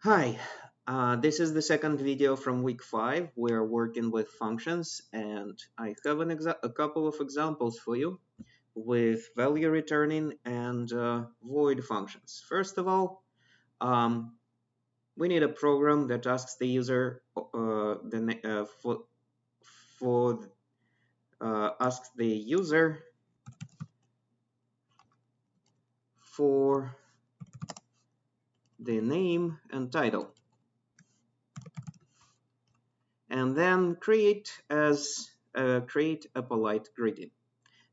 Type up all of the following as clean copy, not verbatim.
Hi, this is the second video from week 5. We're working with functions and I have a couple of examples for you with value returning and void functions. First of all, um, we need a program that asks the user for asks the user for the name and title, and then create a polite greeting.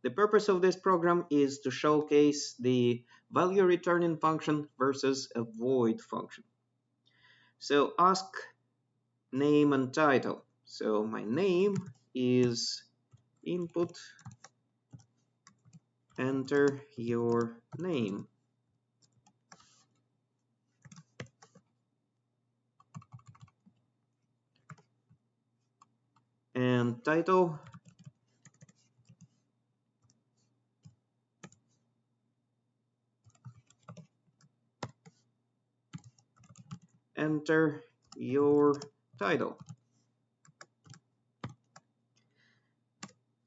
The purpose of this program is to showcase the value returning function versus a void function. So ask name and title. So my name is input, enter your name. And title, enter your title.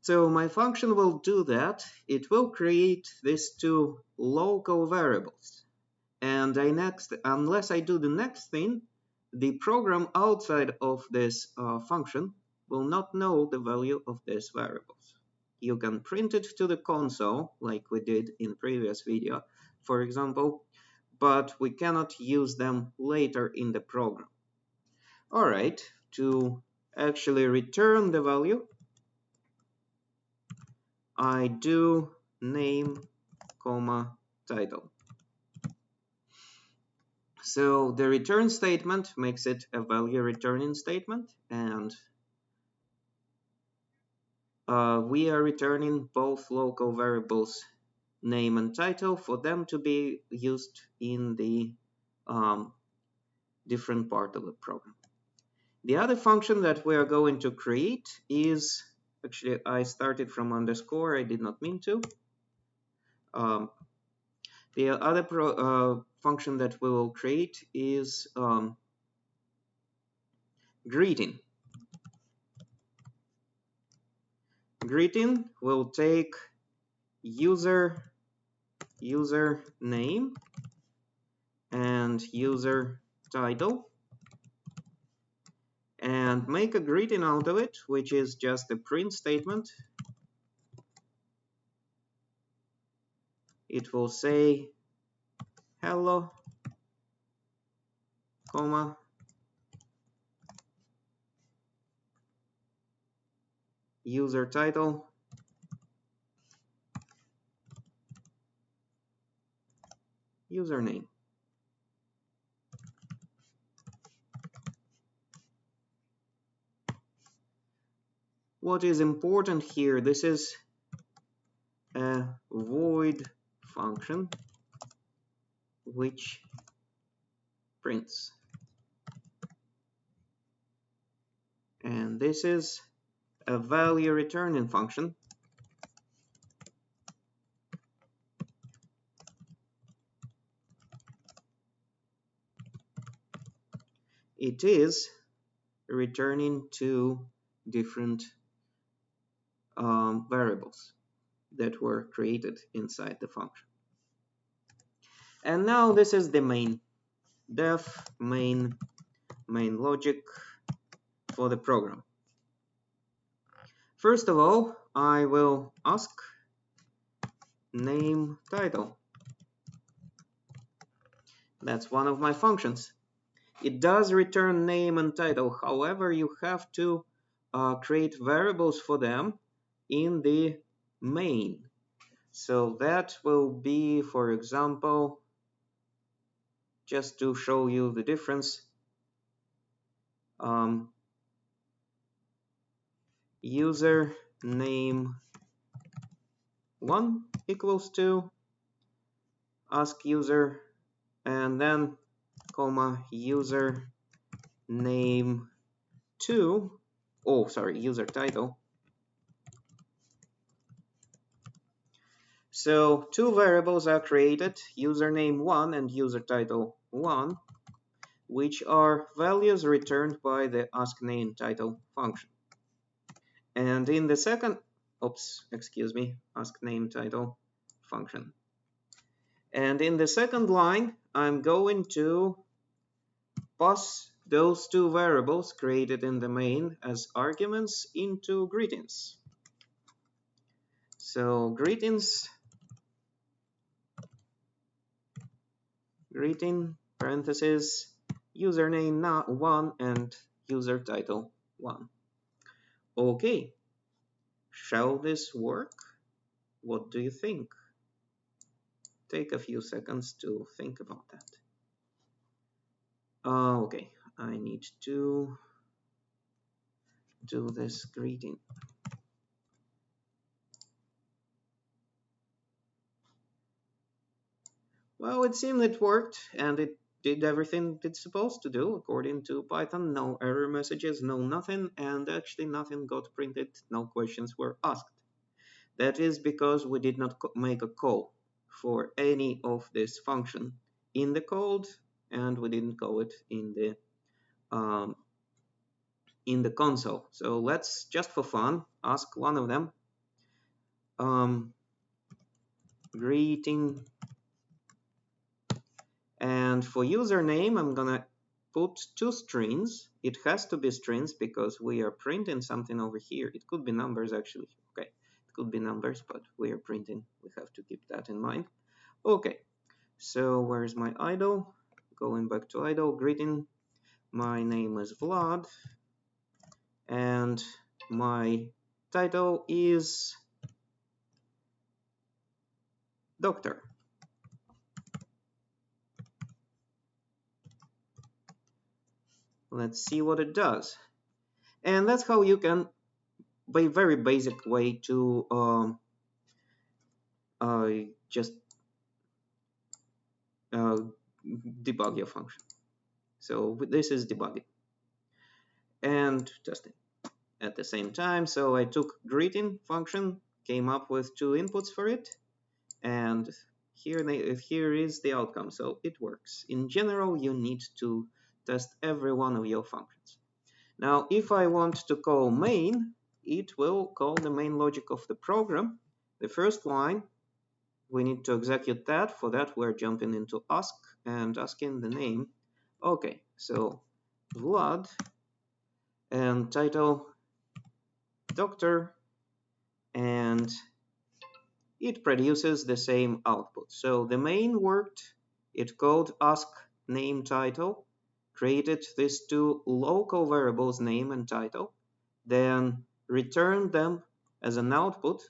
So my function will do that. It will create these two local variables. And unless I do the next thing, the program outside of this function will not know the value of these variables. You can print it to the console like we did in previous video, for example, but we cannot use them later in the program. All right, to actually return the value, I do name, comma, title. So the return statement makes it a value returning statement, and we are returning both local variables name and title for them to be used in the different part of the program. The other function that we are going to create is, actually I started from underscore, I did not mean to. The other function that we will create is greeting. Greeting will take user name and user title and make a greeting out of it, which is just a print statement. It will say hello, comma, user title, username. What is important here, this is a void function which prints. And this is a value returning function. It is returning two different variables that were created inside the function. And now this is the main def main logic for the program. First of all, I will ask name title. That's one of my functions. It does return name and title. However, you have to create variables for them in the main. So that will be, for example, just to show you the difference, user name 1 equals to ask user and then comma user name 2, user title. So two variables are created, username 1 and user title 1. which are values returned by the askNameTitle function. And in the second, askNameTitle function. And in the second line, I'm going to pass those two variables created in the main as arguments into greetings. So greetings, greeting, parentheses, username 1 and user title 1. Okay, shall this work? What do you think? Take a few seconds to think about that. Okay, I need to do this greeting. Well, it seemed it worked, and it did everything it's supposed to do according to Python. No error messages, no nothing, and actually nothing got printed, no questions were asked. That is because we did not make a call for any of this function in the code, and we didn't call it in the console. So let's, just for fun, ask one of them. Greeting, and for username, I'm gonna put two strings. It has to be strings because we are printing something over here. It could be numbers actually. Okay, it could be numbers, but we are printing. We have to keep that in mind. Okay, so where's my idle? Going back to idle, greeting. My name is Vlad, and my title is Doctor. Let's see what it does. And that's how you can, by very basic way, to just debug your function. So this is debugging and testing at the same time. So I took greeting function, came up with two inputs for it, and here is the outcome. So it works. In general, you need to test every one of your functions. Now, if I want to call main, it will call the main logic of the program. The first line, we need to execute that. For that, we're jumping into ask and asking the name. Okay, so Vlad and title doctor, and it produces the same output. So the main worked, it called ask name title, created these two local variables name and title, then returned them as an output.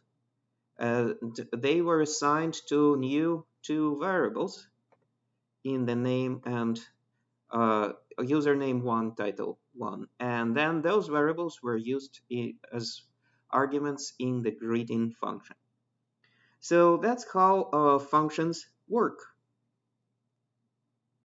They were assigned to new two variables in the name and username 1, title 1, and then those variables were used as arguments in the greeting function. So that's how functions work.